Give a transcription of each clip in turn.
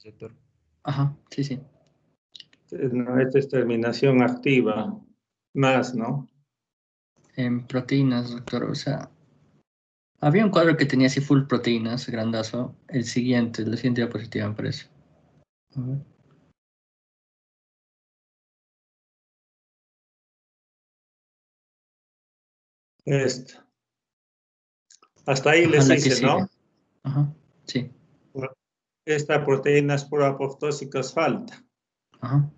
doctor. Ajá, sí, sí. No, esta es terminación activa, más, ¿no? En proteínas, doctor, o sea, había un cuadro que tenía así full proteínas, grandazo. La siguiente diapositiva me parece. A ver. Esta. Hasta ahí Ajá, les la que hice, sigue. ¿no? Ajá, sí. Esta proteína es proapoptósicas falta. Ajá.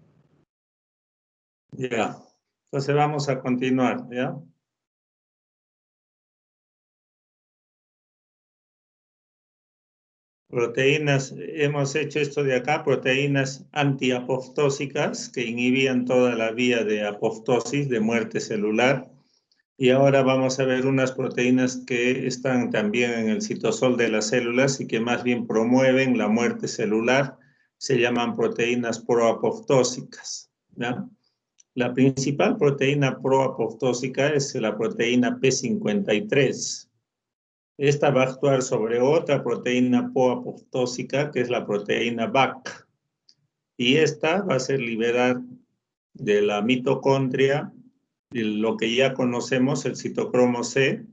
Ya. Entonces vamos a continuar, ¿ya? Proteínas, hemos hecho esto de acá, proteínas antiapoptósicas que inhibían toda la vía de apoptosis, de muerte celular. Y ahora vamos a ver unas proteínas que están también en el citosol de las células y que más bien promueven la muerte celular. Se llaman proteínas proapoptósicas, ¿ya? La principal proteína proapoptósica es la proteína P53. Esta va a actuar sobre otra proteína proapoptósica, que es la proteína BAC. Y esta va a ser liberar de la mitocondria lo que ya conocemos, el citocromo C,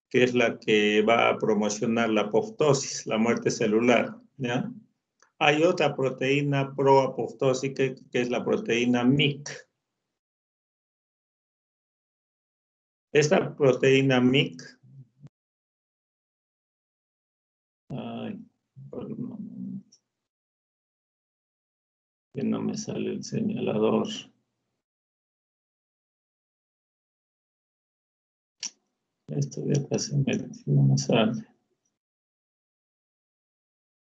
que es la que va a promocionar la apoptosis, la muerte celular, ¿ya? Hay otra proteína proapoptósica que es la proteína MYC. Esta proteína MYC, que no me sale el señalador. Esto de acá se mete, no me sale.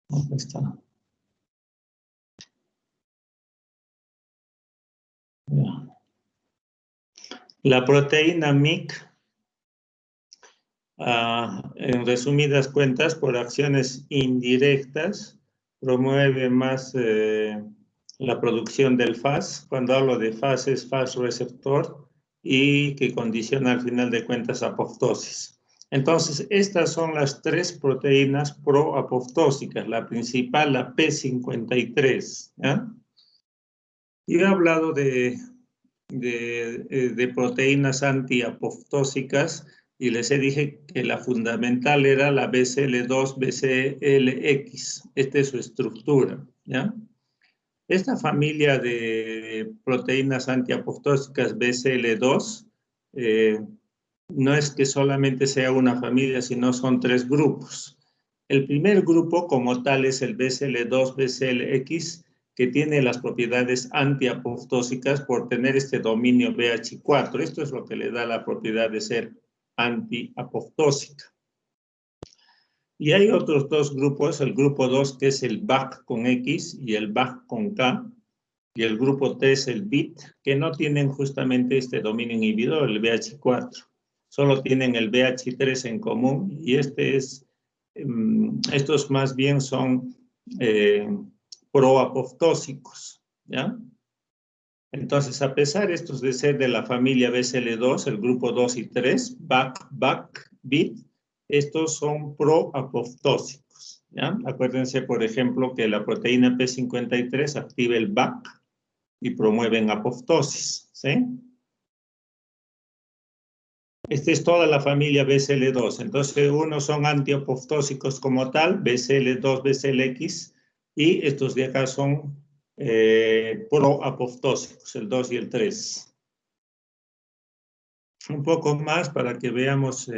¿Dónde está? Ya. La proteína MYC, en resumidas cuentas, por acciones indirectas, promueve más la producción del FAS. Cuando hablo de FAS es FAS receptor y que condiciona al final de cuentas apoptosis. Entonces, estas son las tres proteínas proapoptósicas. La principal, la P53. ¿Ya? Y he hablado de proteínas antiapoptósicas y les dije que la fundamental era la BCL2, BCLX. Esta es su estructura, ¿ya? Esta familia de proteínas antiapoptósicas BCL2 no es que solamente sea una familia, sino son tres grupos. El primer grupo como tal es el BCL2, BCLX, que tiene las propiedades antiapoptósicas por tener este dominio BH4. Esto es lo que le da la propiedad de ser antiapoptósica. Y hay otros dos grupos, el grupo 2 que es el BAC con X y el BAC con K, y el grupo 3 el BIT, que no tienen justamente este dominio inhibidor, el BH4. Solo tienen el BH3 en común y estos más bien son proapoptósicos, ¿ya? Entonces, a pesar estos de ser de la familia BCL2, el grupo 2 y 3, BAC, BAC, BIT, estos son proapoptósicos, ¿ya? Acuérdense, por ejemplo, que la proteína P53 activa el BAC y promueven apoptosis, ¿sí? Esta es toda la familia BCL2. Entonces, unos son antiapoptósicos como tal, BCL2, BCLX, y estos de acá son proapoptósicos, el 2 y el 3. Un poco más para que veamos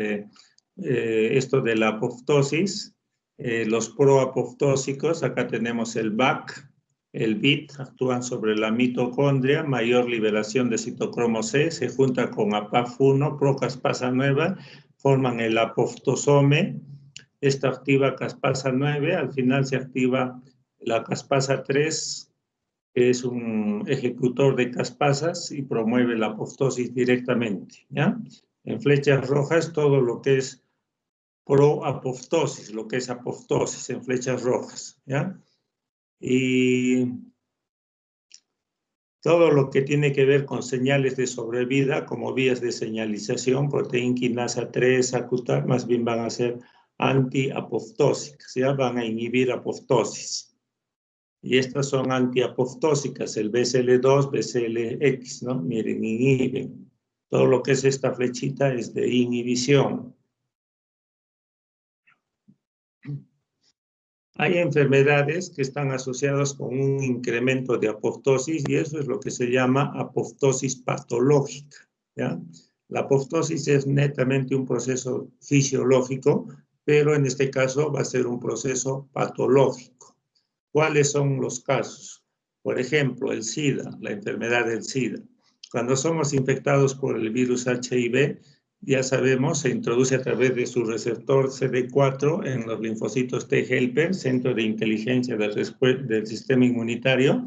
esto de la apoptosis. Los proapoptósicos, acá tenemos el BAC, el BIT, actúan sobre la mitocondria, mayor liberación de citocromo C, se junta con APAF1, procaspasa nueva, forman el apoptosome. Esta activa caspasa 9, al final se activa la caspasa 3, que es un ejecutor de caspasas y promueve la apoptosis directamente, ¿ya? En flechas rojas todo lo que es proapoptosis, lo que es apoptosis en flechas rojas, ¿ya? Y todo lo que tiene que ver con señales de sobrevida, como vías de señalización, proteína quinasa 3, ACUTAR, más bien van a ser antiapoptósicas, ¿ya? Van a inhibir apoptosis. Y estas son antiapoptósicas, el BCL2, BCLX, ¿no? Miren, inhiben. Todo lo que es esta flechita es de inhibición. Hay enfermedades que están asociadas con un incremento de apoptosis y eso es lo que se llama apoptosis patológica, ¿ya? La apoptosis es netamente un proceso fisiológico, pero en este caso va a ser un proceso patológico. ¿Cuáles son los casos? Por ejemplo, el SIDA, la enfermedad del SIDA. Cuando somos infectados por el virus HIV, ya sabemos, se introduce a través de su receptor CD4 en los linfocitos T helper, centro de inteligencia del sistema inmunitario,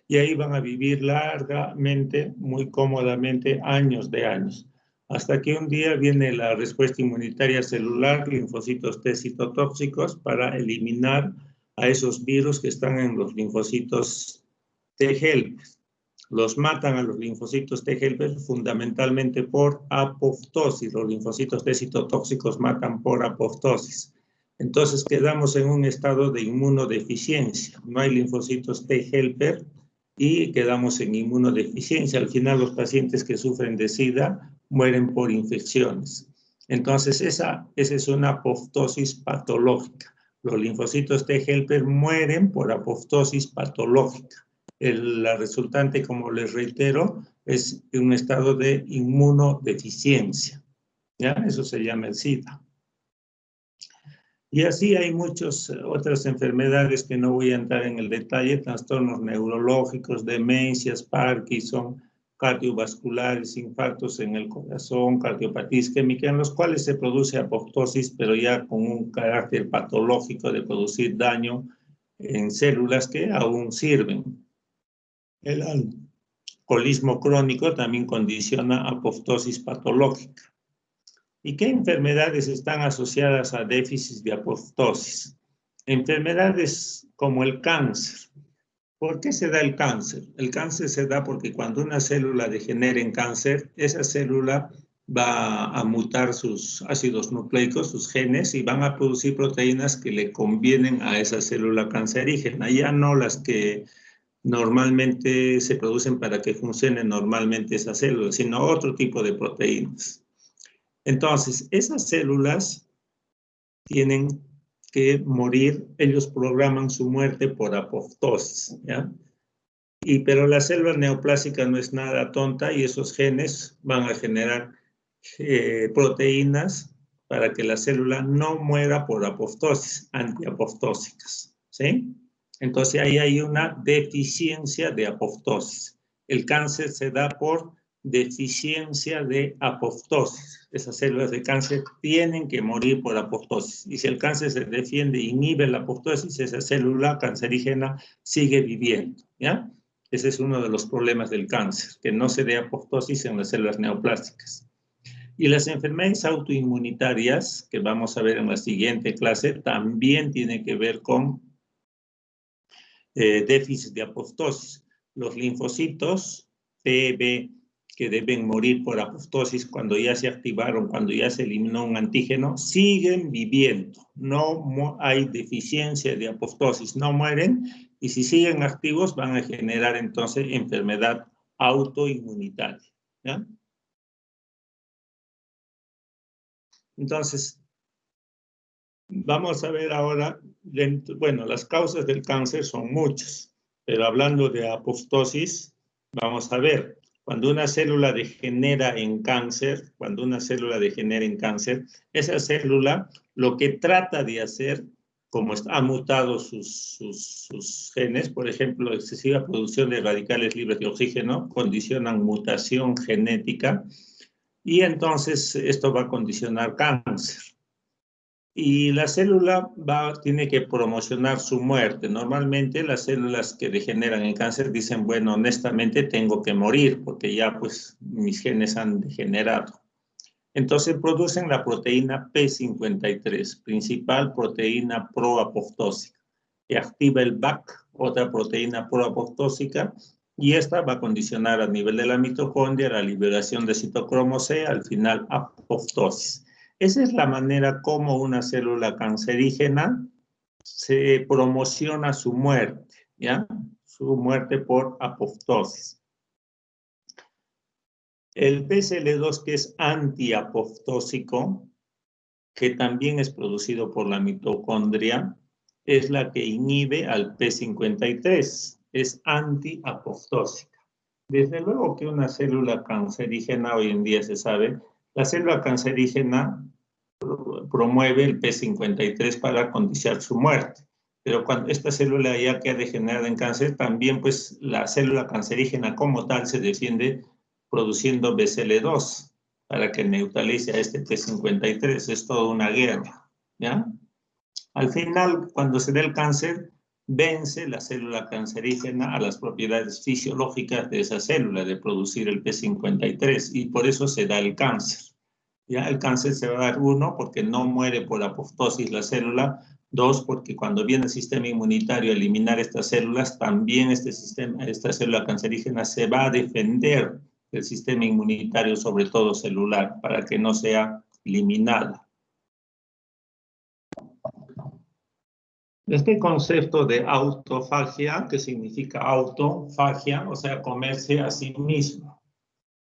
y ahí van a vivir largamente, muy cómodamente, años de años. Hasta que un día viene la respuesta inmunitaria celular, linfocitos T citotóxicos, para eliminar a esos virus que están en los linfocitos T helper. Los matan a los linfocitos T helper fundamentalmente por apoptosis. Los linfocitos T citotóxicos matan por apoptosis. Entonces quedamos en un estado de inmunodeficiencia. No hay linfocitos T helper y quedamos en inmunodeficiencia. Al final los pacientes que sufren de SIDA mueren por infecciones. Entonces esa es una apoptosis patológica. Los linfocitos T helper mueren por apoptosis patológica. La resultante, como les reitero, es un estado de inmunodeficiencia. ¿Ya? Eso se llama el SIDA. Y así hay muchas otras enfermedades que no voy a entrar en el detalle, trastornos neurológicos, demencias, Parkinson, cardiovasculares, infartos en el corazón, cardiopatía isquémica, en los cuales se produce apoptosis, pero ya con un carácter patológico de producir daño en células que aún sirven. El alcoholismo crónico también condiciona apoptosis patológica. ¿Y qué enfermedades están asociadas a déficit de apoptosis? Enfermedades como el cáncer. ¿Por qué se da el cáncer? El cáncer se da porque cuando una célula degenera en cáncer, esa célula va a mutar sus ácidos nucleicos, sus genes, y van a producir proteínas que le convienen a esa célula cancerígena, ya no las que normalmente se producen para que funcione normalmente esa célula, sino otro tipo de proteínas. Entonces, esas células tienen que morir, ellos programan su muerte por apoptosis, ¿ya? Pero la célula neoplásica no es nada tonta y esos genes van a generar proteínas para que la célula no muera por apoptosis, antiapoptósicas, ¿sí? Entonces ahí hay una deficiencia de apoptosis. El cáncer se da por deficiencia de apoptosis. Esas células de cáncer tienen que morir por apoptosis. Y si el cáncer se defiende e inhibe la apoptosis, esa célula cancerígena sigue viviendo, ¿ya? Ese es uno de los problemas del cáncer, que no se dé apoptosis en las células neoplásticas. Y las enfermedades autoinmunitarias, que vamos a ver en la siguiente clase, también tienen que ver con déficit de apoptosis. Los linfocitos T, B, que deben morir por apoptosis cuando ya se activaron, cuando ya se eliminó un antígeno, siguen viviendo. No hay deficiencia de apoptosis, no mueren, y si siguen activos van a generar entonces enfermedad autoinmunitaria, ¿ya? Entonces, vamos a ver ahora, bueno, las causas del cáncer son muchas, pero hablando de apoptosis, vamos a ver, cuando una célula degenera en cáncer, esa célula lo que trata de hacer, como ha mutado sus genes, por ejemplo, excesiva producción de radicales libres de oxígeno, condicionan mutación genética, y entonces esto va a condicionar cáncer. Y la célula tiene que promocionar su muerte. Normalmente las células que degeneran en cáncer dicen, bueno, honestamente tengo que morir porque ya pues mis genes han degenerado. Entonces producen la proteína P53, principal proteína proapoptósica, que activa el BAC, otra proteína proapoptósica, y esta va a condicionar a nivel de la mitocondria la liberación de citocromo C, al final apoptosis. Esa es la manera como una célula cancerígena se promociona su muerte. ¿ya? Su muerte por apoptosis. El PSL2, que es antiapoptósico, que también es producido por la mitocondria, es la que inhibe al P53, es antiapoptósica. Desde luego que una célula cancerígena, hoy en día se sabe, la célula cancerígena promueve el P53 para condiciar su muerte. Pero cuando esta célula ya queda degenerada en cáncer, también pues la célula cancerígena como tal se defiende produciendo BCL2 para que neutralice a este P53. Es toda una guerra, ¿ya? Al final, cuando se da el cáncer, vence la célula cancerígena a las propiedades fisiológicas de esa célula de producir el P53 y por eso se da el cáncer. ¿Ya? El cáncer se va a dar, uno, porque no muere por apoptosis la célula, dos, porque cuando viene el sistema inmunitario a eliminar estas células, también esta célula cancerígena se va a defender del sistema inmunitario, sobre todo celular, para que no sea eliminada. Este concepto de autofagia, que significa autofagia, o sea, comerse a sí mismo.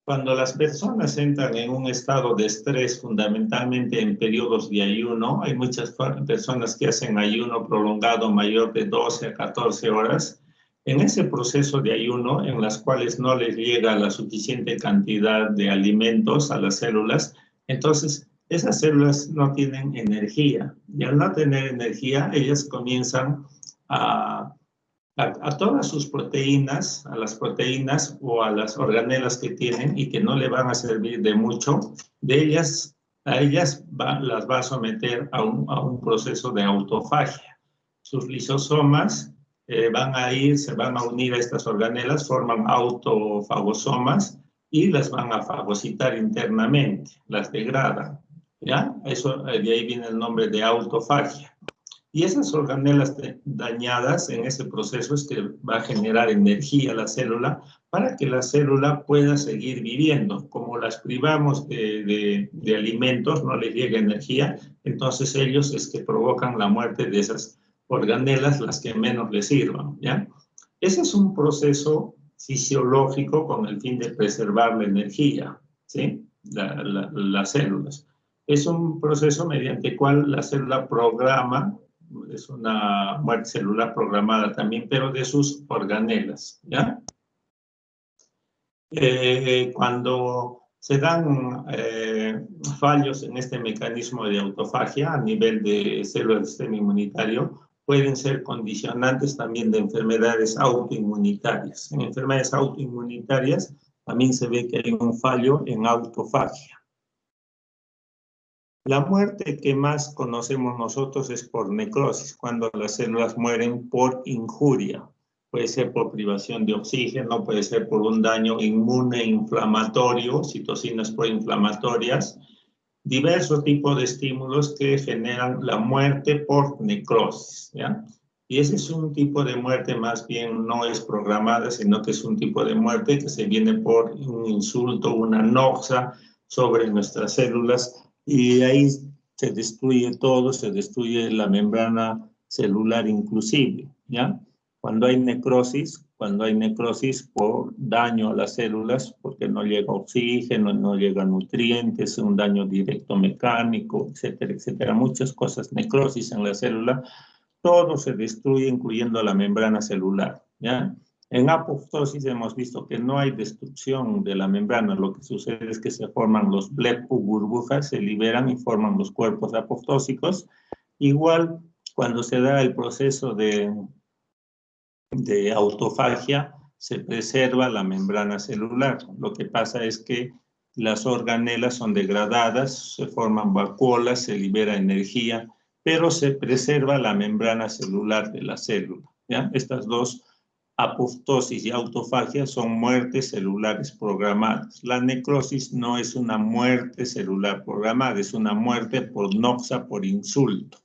Cuando las personas entran en un estado de estrés, fundamentalmente en periodos de ayuno, hay muchas personas que hacen ayuno prolongado mayor de 12 a 14 horas. En ese proceso de ayuno, en las cuales no les llega la suficiente cantidad de alimentos a las células, entonces esas células no tienen energía. Y al no tener energía, ellas comienzan a todas sus proteínas, a las proteínas o a las organelas que tienen y que no le van a servir de mucho, a ellas las va a someter a un proceso de autofagia. Sus lisosomas se van a unir a estas organelas, forman autofagosomas y las van a fagocitar internamente, las degradan, ¿ya? Eso, de ahí viene el nombre de autofagia. Y esas organelas dañadas en ese proceso es que va a generar energía a la célula para que la célula pueda seguir viviendo. Como las privamos de alimentos, no les llega energía, entonces ellos es que provocan la muerte de esas organelas, las que menos les sirvan, ¿ya? Ese es un proceso fisiológico con el fin de preservar la energía, ¿sí? Las células. Es un proceso mediante el cual la célula programa, es una muerte celular programada también, pero de sus organelas, ¿ya? Cuando se dan fallos en este mecanismo de autofagia a nivel de células del sistema inmunitario, pueden ser condicionantes también de enfermedades autoinmunitarias. En enfermedades autoinmunitarias también se ve que hay un fallo en autofagia. La muerte que más conocemos nosotros es por necrosis, cuando las células mueren por injuria. Puede ser por privación de oxígeno, puede ser por un daño inmune inflamatorio, citocinas proinflamatorias, diversos tipos de estímulos que generan la muerte por necrosis, ¿ya? Y ese es un tipo de muerte más bien no es programada, sino que es un tipo de muerte que se viene por un insulto, una noxa sobre nuestras células, y ahí se destruye todo, se destruye la membrana celular inclusive, ¿ya? Cuando hay necrosis por daño a las células, porque no llega oxígeno, no llega nutrientes, un daño directo mecánico, etcétera, etcétera, muchas cosas, necrosis en la célula, todo se destruye, incluyendo la membrana celular, ¿ya? En apoptosis hemos visto que no hay destrucción de la membrana, lo que sucede es que se forman los bleb o burbujas, se liberan y forman los cuerpos apoptósicos. Igual, cuando se da el proceso de autofagia, se preserva la membrana celular. Lo que pasa es que las organelas son degradadas, se forman vacuolas, se libera energía, pero se preserva la membrana celular de la célula, ¿ya? Estas dos, apoptosis y autofagia, son muertes celulares programadas. La necrosis no es una muerte celular programada, es una muerte por noxa, por insulto.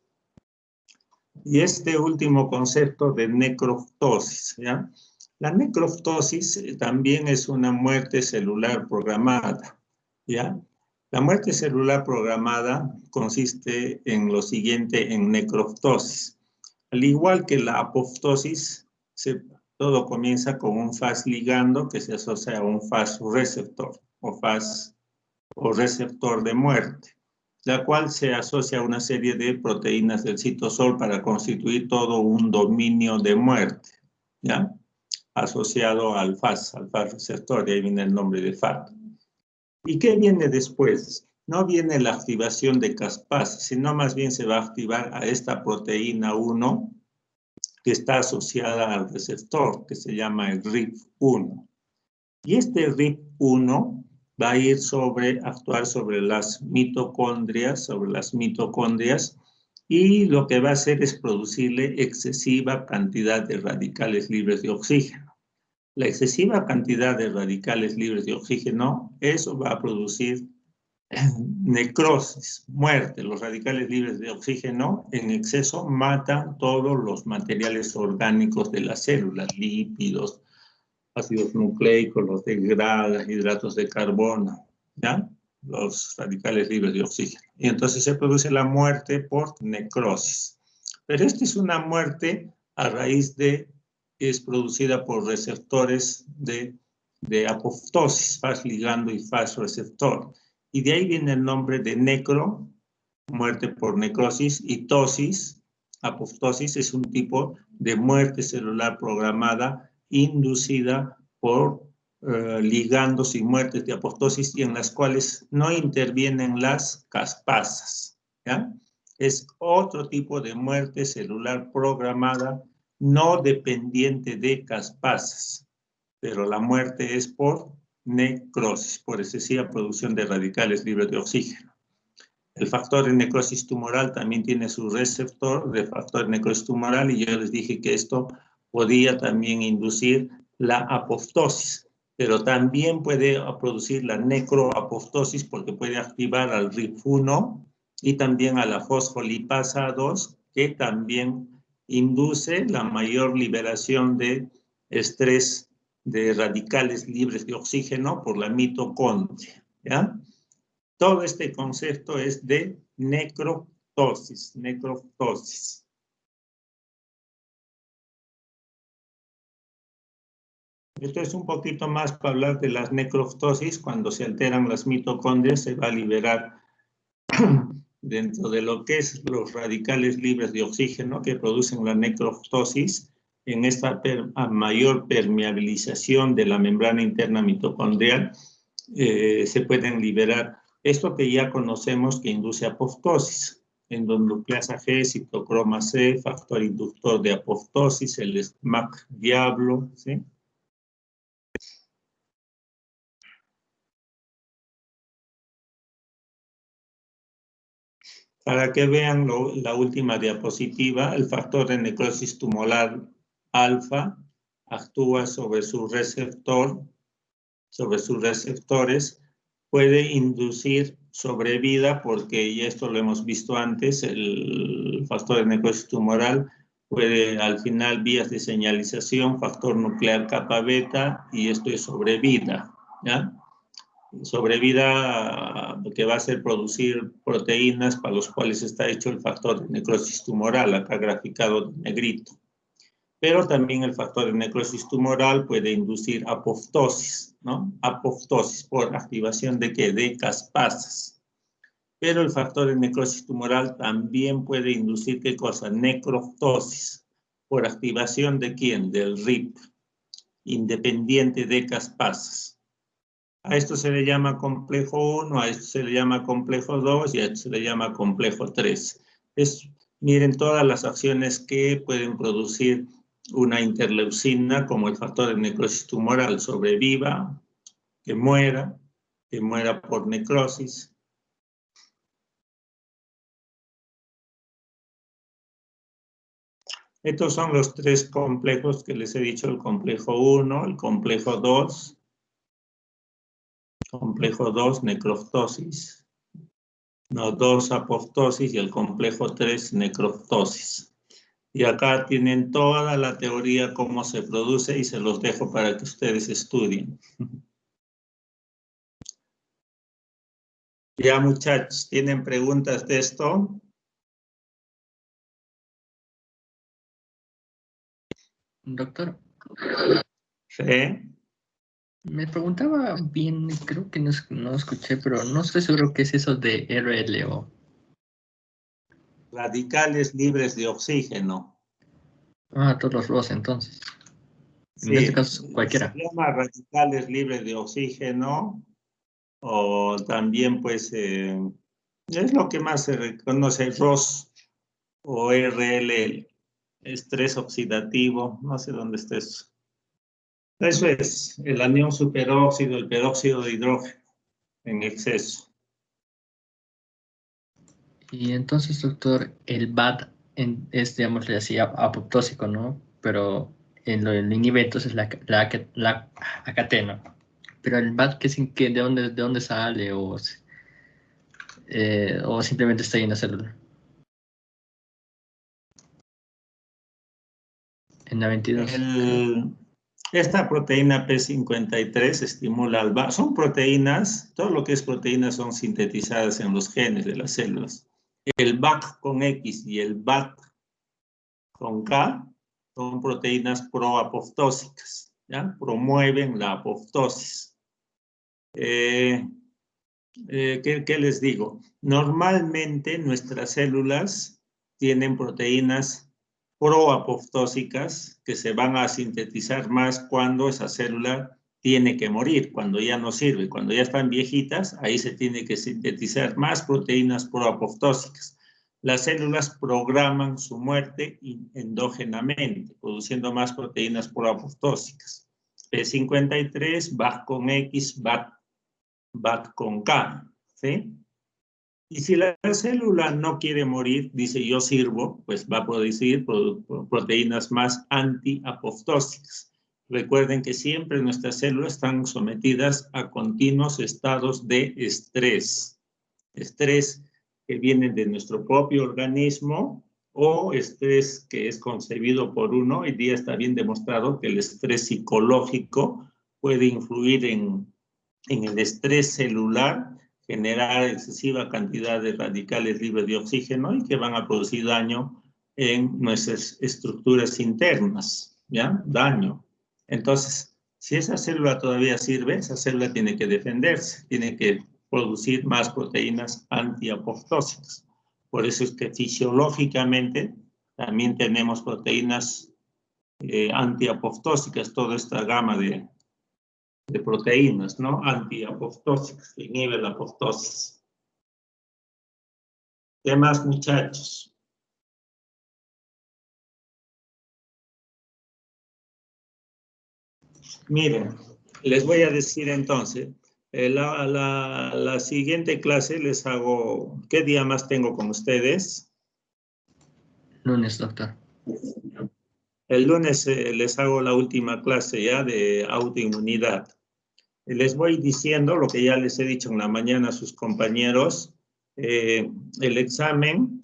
Y este último concepto de necroptosis, ¿ya? La necroptosis también es una muerte celular programada, ¿ya? La muerte celular programada consiste en lo siguiente, en necroptosis. Al igual que la apoptosis, todo comienza con un Fas ligando que se asocia a un Fas receptor o receptor de muerte, la cual se asocia a una serie de proteínas del citosol para constituir todo un dominio de muerte, ¿ya? Asociado al Fas receptor, de ahí viene el nombre de FAT. ¿Y qué viene después? No viene la activación de caspasa, sino más bien se va a activar a esta proteína 1 que está asociada al receptor, que se llama el RIP1. Y este RIP1 va a ir actuar sobre las mitocondrias, y lo que va a hacer es producirle excesiva cantidad de radicales libres de oxígeno. La excesiva cantidad de radicales libres de oxígeno, eso va a producir necrosis, muerte. Los radicales libres de oxígeno en exceso matan todos los materiales orgánicos de las células, lípidos, ácidos nucleicos, los degradan, hidratos de carbono, ¿ya? Los radicales libres de oxígeno. Y entonces se produce la muerte por necrosis. Pero esta es una muerte a raíz de, es producida por receptores de apoptosis, Fas ligando y Fas receptor. Y de ahí viene el nombre de necro, muerte por necrosis, y tosis, apoptosis, es un tipo de muerte celular programada inducida por ligandos y muertes de apoptosis y en las cuales no intervienen las caspasas, ¿ya? Es otro tipo de muerte celular programada no dependiente de caspasas, pero la muerte es por necrosis, por excesiva producción de radicales libres de oxígeno. El factor de necrosis tumoral también tiene su receptor de factor de necrosis tumoral y yo les dije que esto podía también inducir la apoptosis, pero también puede producir la necroapoptosis porque puede activar al RIF1 y también a la fosfolipasa 2, que también induce la mayor liberación de estrés de radicales libres de oxígeno por la mitocondria, ¿ya? Todo este concepto es de necroptosis. Esto es un poquito más para hablar de las necroptosis. Cuando se alteran las mitocondrias, se va a liberar dentro de lo que es los radicales libres de oxígeno que producen la necroptosis. En esta mayor permeabilización de la membrana interna mitocondrial, se pueden liberar esto que ya conocemos que induce apoptosis, endonucleasa G, citocroma C, factor inductor de apoptosis, el SMAC diablo, ¿sí? Para que vean la última diapositiva, el factor de necrosis tumoral alfa actúa sobre su receptor, sobre sus receptores, puede inducir sobrevida, porque ya esto lo hemos visto antes, el factor de necrosis tumoral puede al final vías de señalización, factor nuclear kappa beta, y esto es sobrevida, ¿ya? Sobrevida que va a hacer producir proteínas para los cuales está hecho el factor de necrosis tumoral, acá graficado de negrito. Pero también el factor de necrosis tumoral puede inducir apoptosis, ¿no? Apoptosis por activación de ¿qué? De caspasas. Pero el factor de necrosis tumoral también puede inducir ¿qué cosa? Necroptosis por activación de ¿quién? Del RIP, independiente de caspasas. A esto se le llama complejo 1, a esto se le llama complejo 2 y a esto se le llama complejo 3. Miren todas las acciones que pueden producir una interleucina como el factor de necrosis tumoral, sobreviva, que muera por necrosis. Estos son los tres complejos que les he dicho, el complejo 1, el complejo 2, necroptosis, no, 2 apoptosis y el complejo 3, necroptosis. Y acá tienen toda la teoría, cómo se produce, y se los dejo para que ustedes estudien. Ya, muchachos, ¿tienen preguntas de esto? Doctor, Sí. me preguntaba bien, creo que no escuché, pero no estoy seguro qué es eso de RLO. Radicales libres de oxígeno. Ah, todos los dos entonces. En este Sí, caso, se cualquiera. llama radicales libres de oxígeno o también pues es lo que más se reconoce, ROS o RL, estrés oxidativo, no sé dónde está eso. Eso es el anión superóxido, el peróxido de hidrógeno en exceso. Y entonces, doctor, el BAT es, digámosle así, apoptósico, ¿no? Pero en lo del inhibe entonces la AKT, ¿no? Pero el BAT, ¿de dónde sale? O simplemente está ahí en la célula. En la 22, creo. Esta proteína P53 estimula al BAT. Son proteínas, todo lo que es proteínas son sintetizadas en los genes de las células. El BAC con X y el BAT con K son proteínas proapoptósicas, ¿ya? Promueven la apoptosis. ¿Qué les digo? Normalmente nuestras células tienen proteínas proapoptósicas que se van a sintetizar más cuando esa célula tiene que morir, cuando ya no sirve, cuando ya están viejitas, ahí se tiene que sintetizar más proteínas proapoptósicas. Las células programan su muerte endógenamente, produciendo más proteínas proapoptósicas. P53, BAC con X, BAT con K, ¿sí? Y si la célula no quiere morir, dice yo sirvo, pues va a producir proteínas más antiapoptósicas. Recuerden que siempre nuestras células están sometidas a continuos estados de estrés. Estrés que viene de nuestro propio organismo o estrés que es concebido por uno. Hoy día está bien demostrado que el estrés psicológico puede influir en el estrés celular, generar excesiva cantidad de radicales libres de oxígeno y que van a producir daño en nuestras estructuras internas, ¿ya? Daño. Entonces, si esa célula todavía sirve, esa célula tiene que defenderse, tiene que producir más proteínas antiapoptósicas. Por eso es que fisiológicamente también tenemos proteínas antiapoptósicas, toda esta gama de proteínas, ¿no? Antiapoptósicas, que inhiben la apoptosis. ¿Qué más, muchachos? Miren, les voy a decir entonces, la siguiente clase les hago, ¿qué día más tengo con ustedes? Lunes, doctor. El lunes les hago la última clase ya de autoinmunidad. Les voy diciendo lo que ya les he dicho en la mañana a sus compañeros. El examen,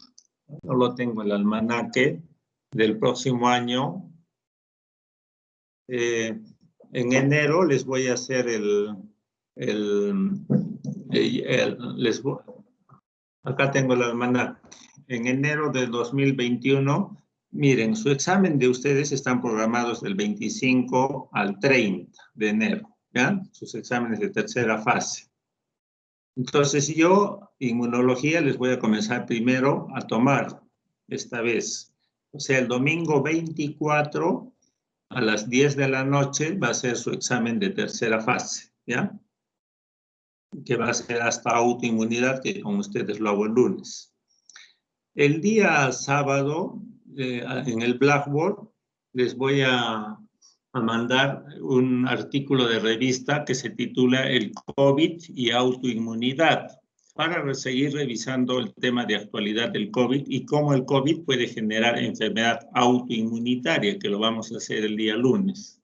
no lo tengo en el almanaque, del próximo año. En enero les voy a hacer acá tengo el almanaque. En enero de 2021, miren, su examen de ustedes están programados del 25 al 30 de enero, ¿ya? Sus exámenes de tercera fase. Entonces yo, inmunología, les voy a comenzar primero a tomar esta vez. O sea, el domingo 24 a las 10 de la noche va a ser su examen de tercera fase, ¿ya? Que va a ser hasta autoinmunidad, que con ustedes lo hago el lunes. El día sábado, en el Blackboard, les voy a mandar un artículo de revista que se titula El COVID y autoinmunidad, para seguir revisando el tema de actualidad del COVID y cómo el COVID puede generar enfermedad autoinmunitaria, que lo vamos a hacer el día lunes.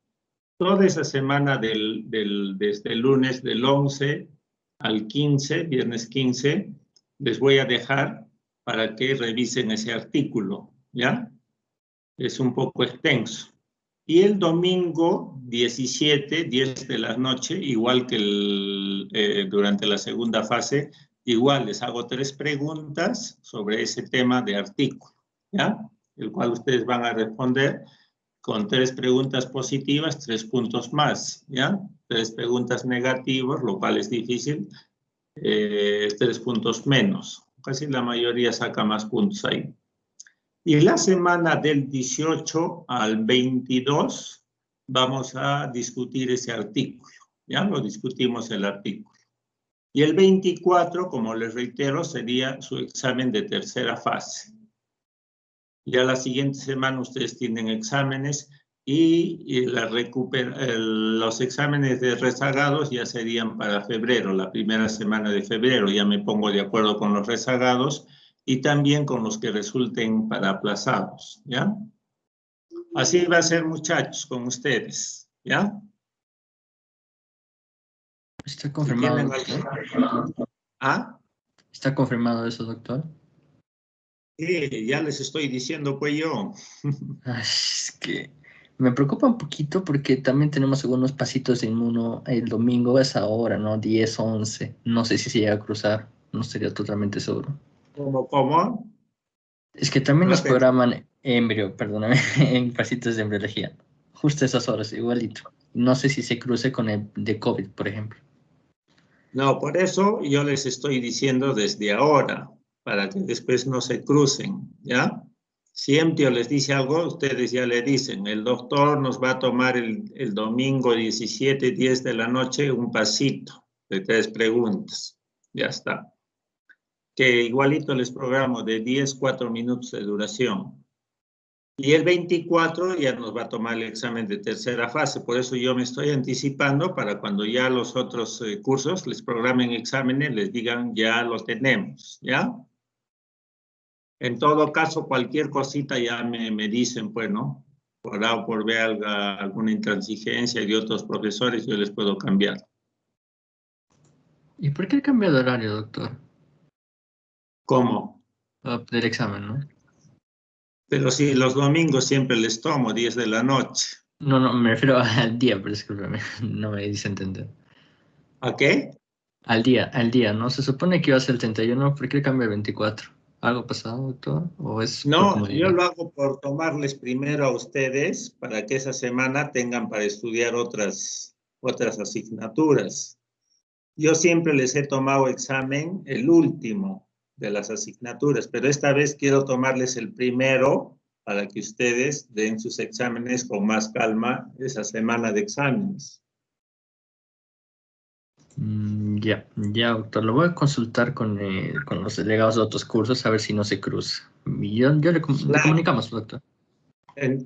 Toda esa semana desde el lunes del 11 al 15, viernes 15, les voy a dejar para que revisen ese artículo, ¿ya? Es un poco extenso. Y el domingo 17, 10 de la noche, igual que durante la segunda fase, igual les hago 3 preguntas sobre ese tema de artículo, ¿ya? El cual ustedes van a responder con 3 preguntas positivas, 3 puntos más, ¿ya? 3 preguntas negativas, lo cual es difícil, 3 puntos menos. Casi la mayoría saca más puntos ahí. Y la semana del 18 al 22 vamos a discutir ese artículo, ¿ya? Lo discutimos el artículo. Y el 24, como les reitero, sería su examen de tercera fase. Ya la siguiente semana ustedes tienen exámenes y los exámenes de rezagados ya serían para febrero, la primera semana de febrero. Ya me pongo de acuerdo con los rezagados y también con los que resulten para aplazados, ¿ya? Así va a ser, muchachos, con ustedes, ¿ya? ¿Está confirmado, Si doctor? ¿Ah? ¿Está confirmado eso, doctor? Sí, ya les estoy diciendo, pues yo. Ay, es que me preocupa un poquito porque también tenemos algunos pasitos de inmuno el domingo a esa hora, ¿no? 10, 11. No sé si se llega a cruzar. No estaría totalmente seguro. ¿Cómo? Es que también nos Repete. programan perdóname, en pasitos de embriología. Justo esas horas, igualito. No sé si se cruce con el de COVID, por ejemplo. No, por eso yo les estoy diciendo desde ahora, para que después no se crucen, ¿ya? Si Emtio les dice algo, ustedes ya le dicen, el doctor nos va a tomar el domingo 17, 10 de la noche, un pasito de 3 preguntas. Ya está. Que igualito les programo de 10, 4 minutos de duración. Y el 24 ya nos va a tomar el examen de tercera fase. Por eso yo me estoy anticipando para cuando ya los otros cursos les programen exámenes, les digan ya lo tenemos, ¿ya? En todo caso, cualquier cosita ya me dicen, pues, ¿no? Por A o por B alguna intransigencia de otros profesores, yo les puedo cambiar. ¿Y por qué el cambio de horario, doctor? ¿Cómo? Del examen, ¿no? Pero sí, los domingos siempre les tomo, 10 de la noche. No, no, me refiero al día, pero discúlpeme, no me dice entender. ¿A qué? Al día, ¿no? Se supone que iba a ser el 31, ¿por qué cambia el 24? ¿Algo pasado, doctor? ¿O es por No, yo comodidad? lo hago por tomarles primero a ustedes para que esa semana tengan para estudiar otras asignaturas. Yo siempre les he tomado examen el último de las asignaturas, pero esta vez quiero tomarles el primero para que ustedes den sus exámenes con más calma esa semana de exámenes. Ya, doctor. Lo voy a consultar con los delegados de otros cursos a ver si no se cruza. Y le Claro. comunicamos, doctor.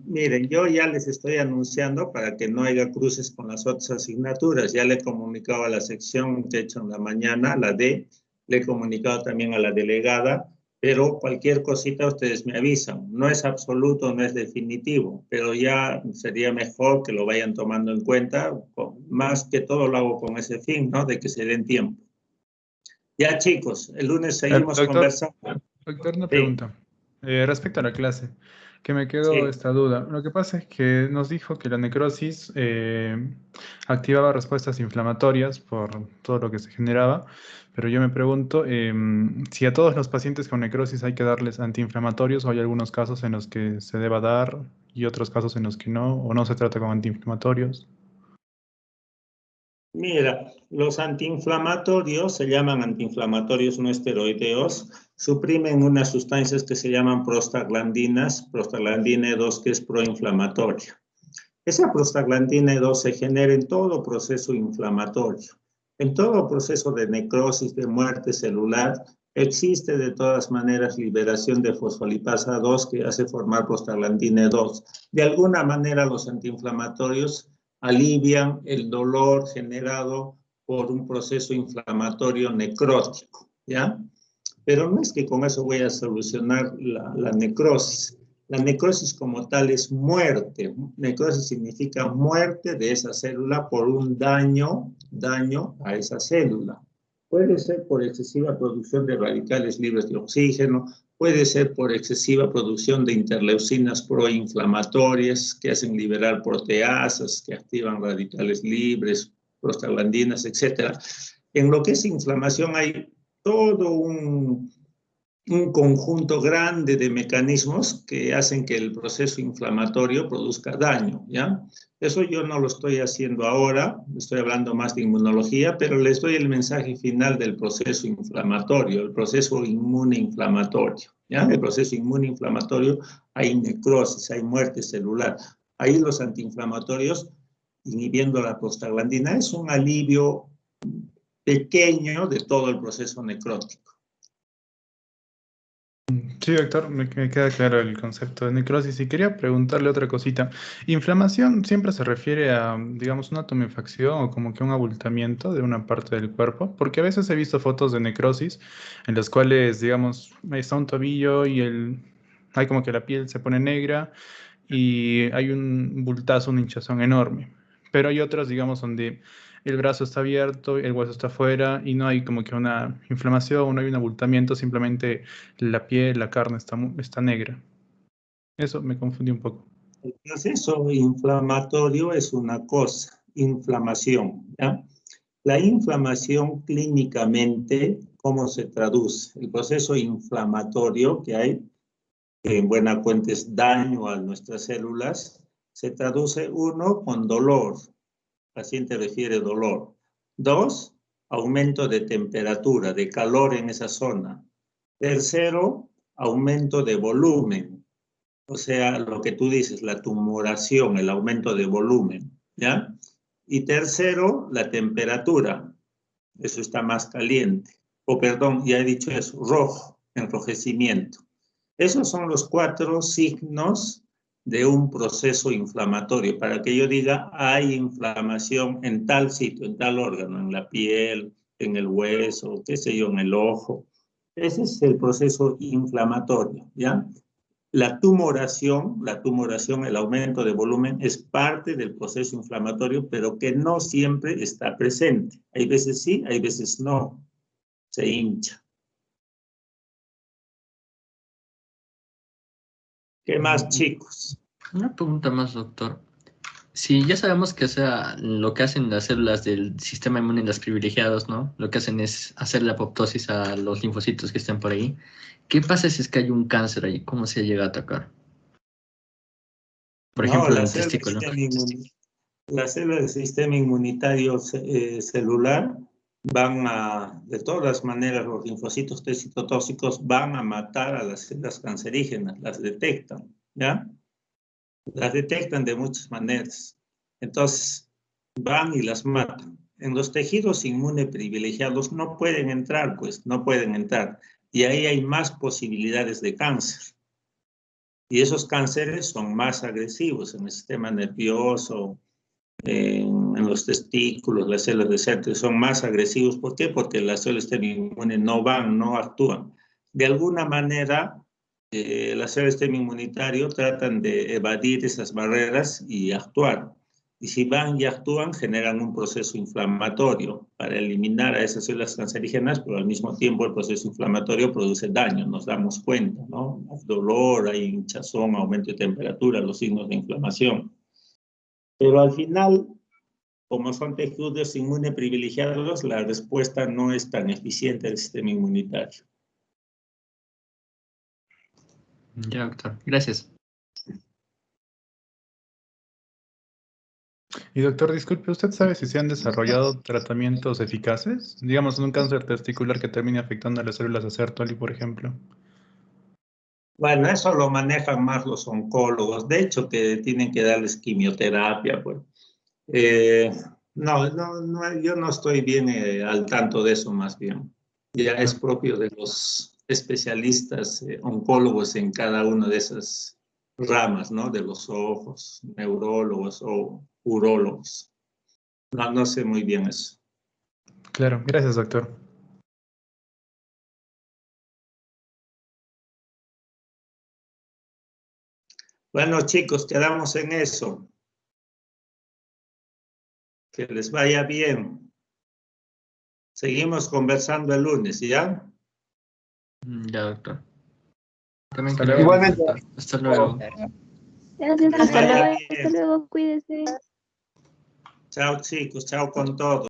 Miren, yo ya les estoy anunciando para que no haya cruces con las otras asignaturas. Ya le he comunicado a la sección que he hecho en la mañana, la D, le he comunicado también a la delegada, pero cualquier cosita ustedes me avisan. No es absoluto, no es definitivo, pero ya sería mejor que lo vayan tomando en cuenta. Más que todo lo hago con ese fin, ¿no? De que se den tiempo. Ya, chicos, el lunes seguimos Doctor, conversando. una Sí, pregunta. Respecto a la clase, que me quedó sí. esta duda. Lo que pasa es que nos dijo que la necrosis activaba respuestas inflamatorias por todo lo que se generaba, pero yo me pregunto si a todos los pacientes con necrosis hay que darles antiinflamatorios o hay algunos casos en los que se deba dar y otros casos en los que no, o no se trata con antiinflamatorios. Mira, los antiinflamatorios se llaman antiinflamatorios no esteroideos, suprimen unas sustancias que se llaman prostaglandinas, prostaglandina E2 que es proinflamatoria. Esa prostaglandina E2 se genera en todo proceso inflamatorio, en todo proceso de necrosis, de muerte celular, existe de todas maneras liberación de fosfolipasa 2 que hace formar prostaglandina E2. De alguna manera los antiinflamatorios alivian el dolor generado por un proceso inflamatorio necrótico, ¿ya? Pero no es que con eso voy a solucionar la necrosis. La necrosis como tal es muerte. Necrosis significa muerte de esa célula por un daño a esa célula. Puede ser por excesiva producción de radicales libres de oxígeno, puede ser por excesiva producción de interleucinas proinflamatorias que hacen liberar proteasas, que activan radicales libres, prostaglandinas, etc. En lo que es inflamación hay todo un un conjunto grande de mecanismos que hacen que el proceso inflamatorio produzca daño, ¿ya? Eso yo no lo estoy haciendo ahora, estoy hablando más de inmunología, pero les doy el mensaje final del proceso inflamatorio, el proceso inmune inflamatorio, ¿ya? El proceso inmune inflamatorio, hay necrosis, hay muerte celular. Ahí los antiinflamatorios, inhibiendo la prostaglandina, es un alivio pequeño de todo el proceso necrótico. Sí, doctor, me queda claro el concepto de necrosis y quería preguntarle otra cosita. Inflamación siempre se refiere a, digamos, una tumefacción o como que un abultamiento de una parte del cuerpo, porque a veces he visto fotos de necrosis en las cuales, digamos, está un tobillo y hay como que la piel se pone negra y hay un bultazo, una hinchazón enorme. Pero hay otras, digamos, donde el brazo está abierto, el hueso está afuera y no hay como que una inflamación, no hay un abultamiento, simplemente la piel, la carne está negra. Eso me confundió un poco. El proceso inflamatorio es una cosa, inflamación, ¿ya? La inflamación clínicamente, ¿cómo se traduce? El proceso inflamatorio que hay, que en buena cuenta es daño a nuestras células, se traduce uno con dolor, el paciente refiere dolor. Dos, aumento de temperatura, de calor en esa zona. Tercero, aumento de volumen. O sea, lo que tú dices, la tumoración, el aumento de volumen, ¿ya? Y tercero, la temperatura. Eso está más caliente. O perdón, ya he dicho eso, rojo, enrojecimiento. Esos son los 4 signos de un proceso inflamatorio. Para que yo diga, hay inflamación en tal sitio, en tal órgano, en la piel, en el hueso, qué sé yo, en el ojo. Ese es el proceso inflamatorio, ¿ya? La tumoración, el aumento de volumen, es parte del proceso inflamatorio, pero que no siempre está presente. Hay veces sí, hay veces no. Se hincha. ¿Qué más, chicos? Una pregunta más, doctor. Si ya sabemos que, o sea, lo que hacen las células del sistema inmune, las privilegiadas, ¿no? Lo que hacen es hacer la apoptosis a los linfocitos que estén por ahí. ¿Qué pasa si es que hay un cáncer ahí? ¿Cómo se llega a atacar? Por No, ejemplo, el testículo. las células del sistema inmunitario celular van de todas maneras, los linfocitos T citotóxicos van a matar a las células cancerígenas, las detectan, ¿ya? Las detectan de muchas maneras. Entonces, van y las matan. En los tejidos inmunoprivilegiados no pueden entrar, pues, no pueden entrar. Y ahí hay más posibilidades de cáncer. Y esos cánceres son más agresivos en el sistema nervioso, en los testículos, las células de Sertoli son más agresivos. ¿Por qué? Porque las células inmunes no van, no actúan. De alguna manera, las células del sistema inmunitario tratan de evadir esas barreras y actuar. Y si van y actúan, generan un proceso inflamatorio para eliminar a esas células cancerígenas, pero al mismo tiempo el proceso inflamatorio produce daño, nos damos cuenta, ¿no? Hay dolor, hay hinchazón, aumento de temperatura, los signos de inflamación. Pero al final, como son tejidos inmunes privilegiados, la respuesta no es tan eficiente del sistema inmunitario. Ya, doctor. Gracias. Y doctor, disculpe, ¿usted sabe si se han desarrollado tratamientos eficaces? Digamos, en un cáncer testicular que termine afectando a las células de Sertoli, por ejemplo. Bueno, eso lo manejan más los oncólogos. De hecho, que tienen que darles quimioterapia, pues. No, yo no estoy bien al tanto de eso, más bien. Ya es propio de los especialistas oncólogos en cada una de esas ramas, ¿no? De los ojos, neurólogos o urólogos. No sé muy bien eso. Claro, gracias, doctor. Bueno, chicos, quedamos en eso. Que les vaya bien. Seguimos conversando el lunes, ¿ya? Ya, doctor. También Hasta que le luego. vaya bien, Igualmente. doctor. Hasta luego. Gracias, Hasta hasta luego. luego, hasta luego, cuídese. Chao, chicos, chao con todo.